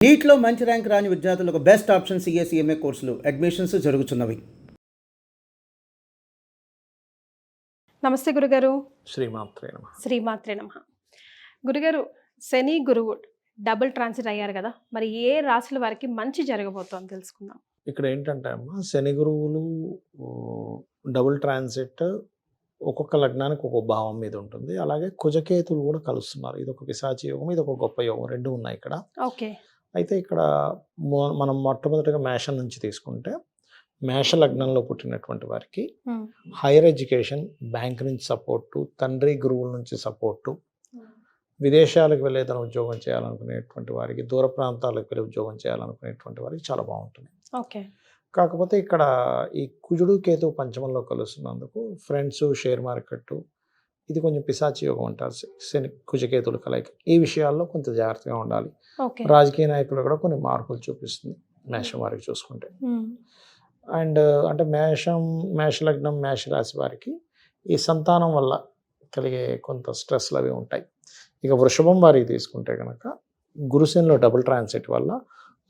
నీట్లో మంచి ర్యాంక్ రాని విద్యార్థులకు బెస్ట్ ఆప్షన్ సిఎస్ఈఎంఏ కోర్సులు అడ్మిషన్స్ జరుగుతున్నవి. నమస్తే గురుగారు. శ్రీమాత్రే నమః. గురుగారు, శని గురువు డబుల్ ట్రాన్సిట్ అయ్యారు కదా, మరి ఏ రాశుల వారికి మంచి జరగబోతోంది తెలుసుకుందాం. ఇక్కడ ఏంటంటే అమ్మా, శని గురువులు డబుల్ ట్రాన్సిట్ ఒక్కొక్క లగ్నానికి ఒక్కొక్క భావం మీద ఉంటుంది. అలాగే కుజకేతులు కూడా కలుస్తున్నారు. ఇది ఒక పిశాచి యోగం, ఇది ఒక గొప్ప యోగం, రెండు ఉన్నాయి ఇక్కడ. ఓకే. అయితే ఇక్కడ మనం మొట్టమొదటిగా మేషం నుంచి తీసుకుంటే, మేష లగ్నంలో పుట్టినటువంటి వారికి హైయర్ ఎడ్యుకేషన్, బ్యాంక్ నుంచి సపోర్టు, తండ్రి గురువుల నుంచి సపోర్టు, విదేశాలకు వెళ్ళి ఏదైనా ఉద్యోగం చేయాలనుకునేటువంటి వారికి, దూర ప్రాంతాలకు వెళ్ళి ఉద్యోగం చేయాలనుకునేటువంటి వారికి చాలా బాగుంటుంది. ఓకే. కాకపోతే ఇక్కడ ఈ కుజుడు కేతు పంచమంలో కలుస్తున్నందుకు ఫ్రెండ్స్, షేర్ మార్కెట్, ఇది కొంచెం పిశాచి యోగం అంటారు, శని కుజకేతులు కలయిక. ఈ విషయాల్లో కొంత జాగ్రత్తగా ఉండాలి. రాజకీయ నాయకులు కూడా కొన్ని మార్పులు చూపిస్తుంది మేషం వారికి చూసుకుంటే. అండ్ అంటే మేష లగ్నం, మేష రాశి వారికి ఈ సంతానం వల్ల కలిగే కొంత స్ట్రెస్లు అవి ఉంటాయి. ఇక వృషభం వారికి తీసుకుంటే కనుక గురుశనిలో డబుల్ ట్రాన్సిట్ వల్ల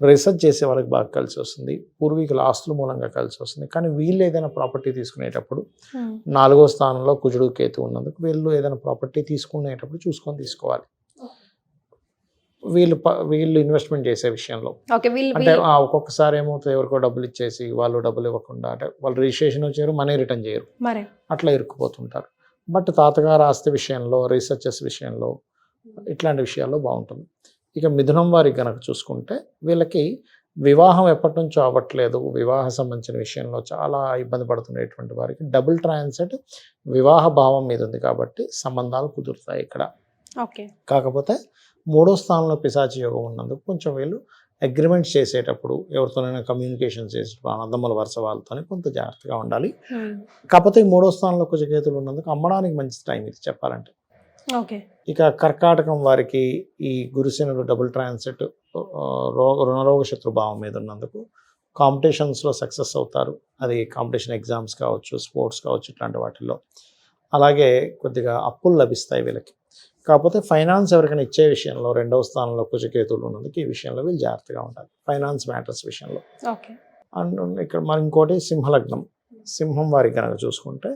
రీసెర్చ్ చేసే వాళ్ళకి బాగా కలిసి వస్తుంది, పూర్వీకుల ఆస్తుల మూలంగా కలిసి వస్తుంది. కానీ వీళ్ళు ఏదైనా ప్రాపర్టీ తీసుకునేటప్పుడు 4వ స్థానంలో కుజుడు కేతు ఉన్నందుకు వీళ్ళు ఏదైనా ప్రాపర్టీ తీసుకునేటప్పుడు చూసుకొని తీసుకోవాలి. వీళ్ళు ఇన్వెస్ట్మెంట్ చేసే విషయంలో అంటే ఒక్కొక్కసారి ఏమవుతుంది, ఎవరికో డబ్బులు ఇచ్చేసి వాళ్ళు డబ్బులు ఇవ్వకుండా, అంటే వాళ్ళు రిజిస్ట్రేషన్ వచ్చారు, మనీ రిటర్న్ చేయరు, అట్లా ఇరుక్కుపోతుంటారు. బట్ తాతగారు ఆస్తి విషయంలో, రీసెర్చెస్ విషయంలో, ఇట్లాంటి విషయాల్లో బాగుంటుంది. ఇక మిథునం వారికి కనుక చూసుకుంటే వీళ్ళకి వివాహం ఎప్పటి నుంచో అవ్వట్లేదు, వివాహ సంబంధించిన విషయంలో చాలా ఇబ్బంది పడుతున్నటువంటి వారికి డబుల్ ట్రాన్సిట్ వివాహ భావం మీద ఉంది కాబట్టి సంబంధాలు కుదురుతాయి ఇక్కడ. కాకపోతే 3వ స్థానంలో పిశాచి యోగం ఉన్నందుకు కొంచెం వీళ్ళు అగ్రిమెంట్స్ చేసేటప్పుడు, ఎవరితోనైనా కమ్యూనికేషన్ చేసేటప్పుడు అన్నదమ్ముల వరుస వాళ్ళతోనే కొంత జాగ్రత్తగా ఉండాలి. కాకపోతే ఈ 3వ స్థానంలో కుజకేతులు ఉన్నందుకు అమ్మడానికి మంచి టైం ఇది చెప్పాలంటే. ఇక కర్కాటకం వారికి ఈ గురుశనుడు డబుల్ ట్రాన్సిట్ రుణరోగ శత్రుభావం మీద ఉన్నందుకు కాంపిటీషన్స్లో సక్సెస్ అవుతారు. అది కాంపిటీషన్ ఎగ్జామ్స్ కావచ్చు, స్పోర్ట్స్ కావచ్చు, ఇట్లాంటి వాటిల్లో. అలాగే కొద్దిగా అప్పులు లభిస్తాయి వీళ్ళకి. కాకపోతే ఫైనాన్స్ ఎవరికైనా ఇచ్చే విషయంలో 2వ స్థానంలో కుజకేతువులు ఉన్నందుకు ఈ విషయంలో వీళ్ళు జాగ్రత్తగా ఉండాలి, ఫైనాన్స్ మ్యాటర్స్ విషయంలో. అండ్ ఇక్కడ మరి ఇంకోటి సింహలగ్నం, సింహం వారికి కనుక చూసుకుంటే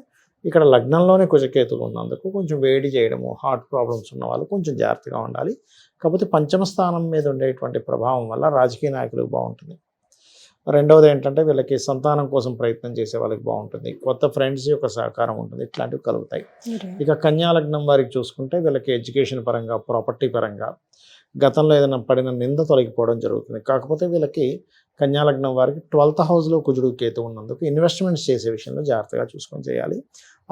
ఇక్కడ లగ్నంలోనే కుజకేతులు ఉన్నందుకు కొంచెం వేడి చేయడము, హార్ట్ ప్రాబ్లమ్స్ ఉన్న వాళ్ళు కొంచెం జాగ్రత్తగా ఉండాలి. కాకపోతే 5వ స్థానం మీద ఉండేటువంటి ప్రభావం వల్ల రాజకీయ నాయకులకు బాగుంటుంది. రెండవది ఏంటంటే వీళ్ళకి సంతానం కోసం ప్రయత్నం చేసే వాళ్ళకి బాగుంటుంది, కొత్త ఫ్రెండ్స్ యొక్క సహకారం ఉంటుంది, ఇట్లాంటివి కలుగుతాయి. ఇక కన్యా లగ్నం వారికి చూసుకుంటే వీళ్ళకి ఎడ్యుకేషన్ పరంగా, ప్రాపర్టీ పరంగా గతంలో ఏదైనా పడిన నింద తొలగిపోవడం జరుగుతుంది. కాకపోతే వీళ్ళకి కన్యా లగ్నం వారికి 12th హౌస్లో కుజుడు కేతు ఉన్నందుకు ఇన్వెస్ట్మెంట్స్ చేసే విషయంలో జాగ్రత్తగా చూసుకొని చేయాలి.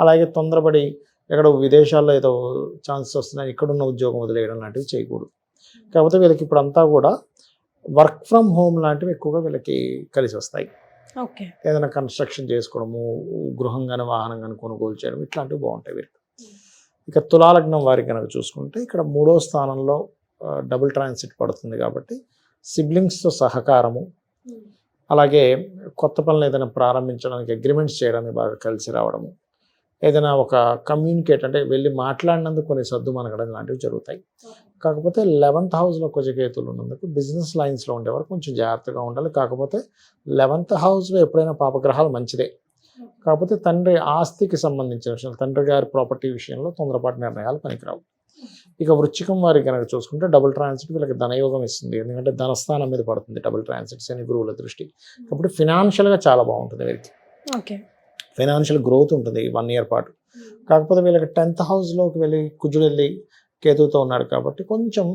అలాగే తొందరపడి ఎక్కడ విదేశాల్లో ఏదో ఛాన్సెస్ వస్తున్నాయి, ఇక్కడున్న ఉద్యోగం వదిలేయడం లాంటివి చేయకూడదు. కాకపోతే వీళ్ళకి ఇప్పుడంతా కూడా వర్క్ ఫ్రమ్ హోమ్ లాంటివి ఎక్కువగా వీళ్ళకి కలిసి వస్తాయి. ఏదైనా కన్స్ట్రక్షన్ చేసుకోవడము, గృహం కానీ వాహనం కానీ కొనుగోలు చేయడం, ఇట్లాంటివి బాగుంటాయి వీరికి. ఇక తులాలగ్నం వారికి కనుక చూసుకుంటే ఇక్కడ 3వ స్థానంలో డబుల్ ట్రాన్సిట్ పడుతుంది కాబట్టి సిబ్లింగ్స్తో సహకారము, అలాగే కొత్త పనులు ఏదైనా ప్రారంభించడానికి అగ్రిమెంట్స్ చేయడానికి బాగా కలిసి రావడము, ఏదైనా ఒక కమ్యూనికేట్ అంటే వెళ్ళి మాట్లాడినందుకు కొన్ని సర్దు మనగడం లాంటివి జరుగుతాయి. కాకపోతే 11th హౌస్లో కుజకేతులు ఉన్నందుకు బిజినెస్ లైన్స్లో ఉండేవారు కొంచెం జాగ్రత్తగా ఉండాలి. కాకపోతే 11th హౌస్లో ఎప్పుడైనా పాపగ్రహాలు మంచిదే. కాకపోతే తండ్రి ఆస్తికి సంబంధించిన విషయం, తండ్రి గారి ప్రాపర్టీ విషయంలో తొందరపాటు నిర్ణయాలు పనికిరావు. ఇక వృశ్చికం వారికి కనుక చూసుకుంటే డబుల్ ట్రాన్సిట్ వీళ్ళకి ధనయోగం ఇస్తుంది, ఎందుకంటే ధనస్థానం మీద పడుతుంది డబుల్ ట్రాన్సిట్ శని గురువుల దృష్టి. కాబట్టి ఫినాన్షియల్గా చాలా బాగుంటుంది వీరికి, ఫైనాన్షియల్ గ్రోత్ ఉంటుంది 1 year పాటు. కాకపోతే వీళ్ళకి 10th హౌస్లోకి వెళ్ళి కుజుడు వెళ్ళి కేతువుతో ఉన్నాడు కాబట్టి కొంచెం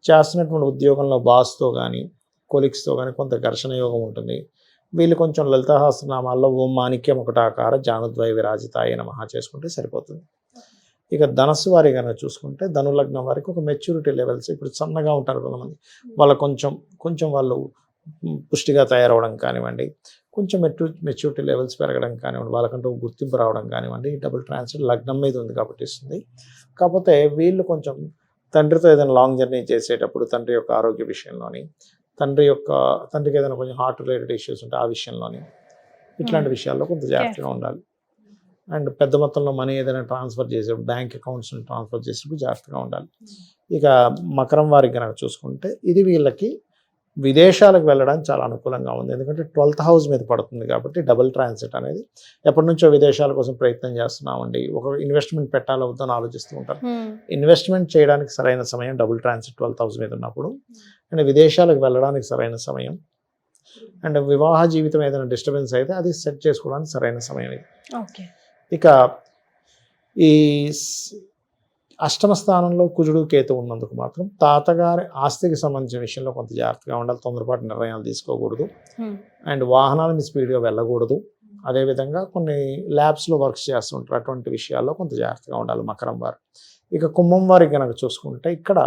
చేస్తున్నటువంటి ఉద్యోగంలో బాస్తో కానీ, కొలీగ్స్తో కానీ కొంత ఘర్షణ యోగం ఉంటుంది. వీళ్ళు కొంచెం లలితాసహస్రనామాల్లో ఓం మాణిక్యం ఒకటాకార జానుద్వయ విరాజితాయ నమః చేసుకుంటే సరిపోతుంది. ఇక ధనస్సు వారి కనుక చూసుకుంటే ధనులగ్నం వారికి ఒక మెచ్యూరిటీ లెవెల్స్, ఇప్పుడు సన్నగా ఉంటారు కొంతమంది, వాళ్ళ కొంచెం వాళ్ళు పుష్టిగా తయారవడం కానివ్వండి, కొంచెం మెచ్యూరిటీ లెవెల్స్ పెరగడం కానివ్వండి, వాళ్ళకంటూ గుర్తింపు రావడం కానివ్వండి, డబుల్ ట్రాన్సిట్ లగ్నం మీద ఉంది కాబట్టి ఇస్తుంది. కాకపోతే వీళ్ళు కొంచెం తండ్రితో ఏదైనా లాంగ్ జర్నీ చేసేటప్పుడు తండ్రి యొక్క ఆరోగ్య విషయంలోని, తండ్రికి ఏదైనా కొంచెం హార్ట్ రిలేటెడ్ ఇష్యూస్ ఉంటే ఆ విషయంలోని, ఇట్లాంటి విషయాల్లో కొంత జాగ్రత్తగా ఉండాలి. అండ్ పెద్ద మొత్తంలో మనీ ఏదైనా ట్రాన్స్ఫర్ చేసేటప్పుడు, బ్యాంక్ అకౌంట్స్ ట్రాన్స్ఫర్ చేసేటప్పుడు జాగ్రత్తగా ఉండాలి. ఇక మకరం వారికి కనుక చూసుకుంటే ఇది వీళ్ళకి విదేశాలకు వెళ్ళడానికి చాలా అనుకూలంగా ఉంది, ఎందుకంటే 12th హౌస్ మీద పడుతుంది కాబట్టి డబుల్ ట్రాన్సిట్ అనేది. ఎప్పటి నుంచో విదేశాల కోసం ప్రయత్నం చేస్తున్నామండి, ఒక ఇన్వెస్ట్మెంట్ పెట్టాలవుతుందని ఆలోచిస్తూ ఉంటారు. ఇన్వెస్ట్మెంట్ చేయడానికి సరైన సమయం డబుల్ ట్రాన్సిట్ 12th హౌస్ మీద ఉన్నప్పుడు, అండ్ విదేశాలకు వెళ్ళడానికి సరైన సమయం, అండ్ వివాహ జీవితం ఏదైనా డిస్టర్బెన్స్ అయితే అది సెట్ చేసుకోవడానికి సరైన సమయం ఇది. ఇక ఈ అష్టమ స్థానంలో కుజుడు కేతు ఉన్నందుకు మాత్రం తాతగారి ఆస్తికి సంబంధించిన విషయంలో కొంత జాగ్రత్తగా ఉండాలి, తొందరపాటు నిర్ణయాలు తీసుకోకూడదు, అండ్ వాహనాలని స్పీడ్గా వెళ్ళకూడదు. అదేవిధంగా కొన్ని ల్యాబ్స్లో వర్క్స్ చేస్తుంటారు, అటువంటి విషయాల్లో కొంత జాగ్రత్తగా ఉండాలి మకరం వారు. ఇక కుంభం వారికి కనుక చూసుకుంటే ఇక్కడ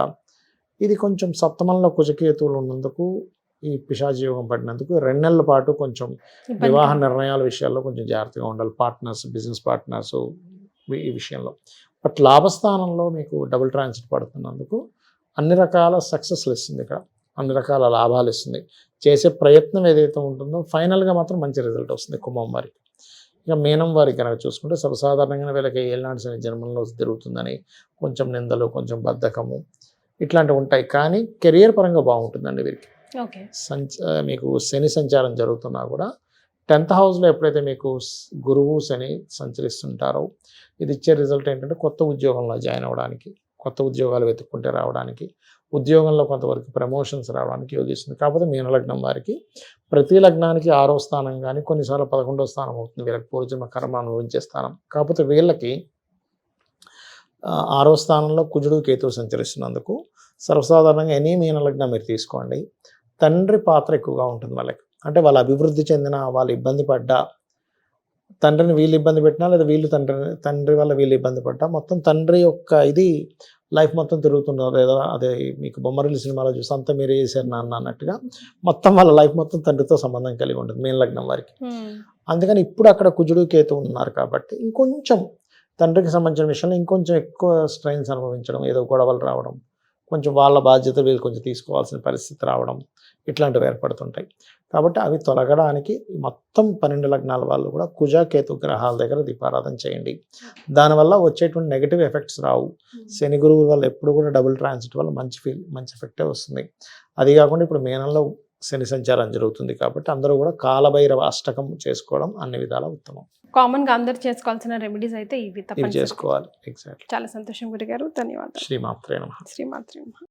ఇది కొంచెం సప్తమంలో కుజకేతువులు ఉన్నందుకు, ఈ పిశాచి యోగం పడినందుకు 2 నెలల పాటు కొంచెం వివాహ నిర్ణయాల విషయాల్లో కొంచెం జాగ్రత్తగా ఉండాలి, పార్ట్నర్స్, బిజినెస్ పార్ట్నర్స్ ఈ విషయంలో. బట్ లాభస్థానంలో మీకు డబుల్ ట్రాన్సిట్ పడుతున్నందుకు అన్ని రకాల సక్సెస్లు ఇస్తుంది, ఇక్కడ అన్ని రకాల లాభాలు ఇస్తుంది. చేసే ప్రయత్నం ఏదైతే ఉంటుందో ఫైనల్గా మాత్రం మంచి రిజల్ట్ వస్తుంది కుంభం వారికి. ఇక మీనం వారికి కనుక చూసుకుంటే సర్వసాధారణంగా వీళ్ళకి ఏళ్ళనాటి శని జన్మంలో తిరుగుతుందని కొంచెం నిందలు, కొంచెం బద్ధకము ఇట్లాంటివి ఉంటాయి, కానీ కెరియర్ పరంగా బాగుంటుందండి వీరికి. మీకు శని సంచారం జరుగుతున్నా కూడా 10th హౌస్లో ఎప్పుడైతే మీకు గురువు శని సంచరిస్తుంటారో ఇది ఇచ్చే రిజల్ట్ ఏంటంటే కొత్త ఉద్యోగంలో జాయిన్ అవ్వడానికి, కొత్త ఉద్యోగాలు వెతుక్కుంటే రావడానికి, ఉద్యోగంలో కొంతవరకు ప్రమోషన్స్ రావడానికి యోగిస్తుంది. కాకపోతే మీనలగ్నం వారికి ప్రతి లగ్నానికి 6వ స్థానం కానీ కొన్నిసార్లు 11వ స్థానం అవుతుంది వీళ్ళకి, పూర్వజన్మ కర్మ అనుభవించే స్థానం. కాకపోతే వీళ్ళకి 6వ స్థానంలో కుజుడు కేతువు సంచరిస్తున్నందుకు సర్వసాధారణంగా ఎనీ మీనలగ్నం మీరు తీసుకోండి, తండ్రి పాత్ర ఎక్కువగా ఉంటుంది వాళ్ళకి. అంటే వాళ్ళు అభివృద్ధి చెందిన, వాళ్ళు ఇబ్బంది పడ్డా, తండ్రిని వీళ్ళు ఇబ్బంది పెట్టినా, లేదా వీళ్ళు తండ్రి వల్ల వీళ్ళు ఇబ్బంది పడ్డా, మొత్తం తండ్రి యొక్క ఇది లైఫ్ మొత్తం తిరుగుతున్నారు. లేదా అదే మీకు బొమ్మరిల్లు సినిమాలో చూసి అంతా మీరే చేశారు నాన్న అన్నట్టుగా మొత్తం వాళ్ళ లైఫ్ మొత్తం తండ్రితో సంబంధం కలిగి ఉంటుంది మీన లగ్నం వారికి. అందుకని ఇప్పుడు అక్కడ కుజుడు కేతు ఉన్నారు కాబట్టి ఇంకొంచెం తండ్రికి సంబంధించిన విషయంలో ఇంకొంచెం ఎక్కువ స్ట్రెయిన్స్ అనుభవించడం, ఏదో గొడవలు రావడం, కొంచెం వాళ్ళ బాధ్యత వీళ్ళు కొంచెం తీసుకోవాల్సిన పరిస్థితి రావడం, ఇట్లాంటివి ఏర్పడుతుంటాయి. కాబట్టి అవి తొలగడానికి మొత్తం 12 లగ్నాల వాళ్ళు కూడా కుజ కేతు గ్రహాల దగ్గర దీపారాధన చేయండి. దానివల్ల వచ్చేటువంటి నెగిటివ్ ఎఫెక్ట్స్ రావు. శని గురువుల వల్ల ఎప్పుడు కూడా డబుల్ ట్రాన్సిట్ వల్ల మంచి ఎఫెక్టే వస్తుంది. అది కాకుండా ఇప్పుడు మీనంలో శని సంచారం జరుగుతుంది కాబట్టి అందరూ కూడా కాలభైరవ అష్టకం చేసుకోవడం అన్ని విధాల ఉత్తమం. కామన్గా అందరు చేసుకోవాల్సిన రెమెడీస్ అయితే ఇవి చేసుకోవాలి. ఎగ్జాక్ట్లీ. చాలా సంతోషం గురుగారు, ధన్యవాదాలు. శ్రీమాత్రే నమః. శ్రీమాత్రే నమః.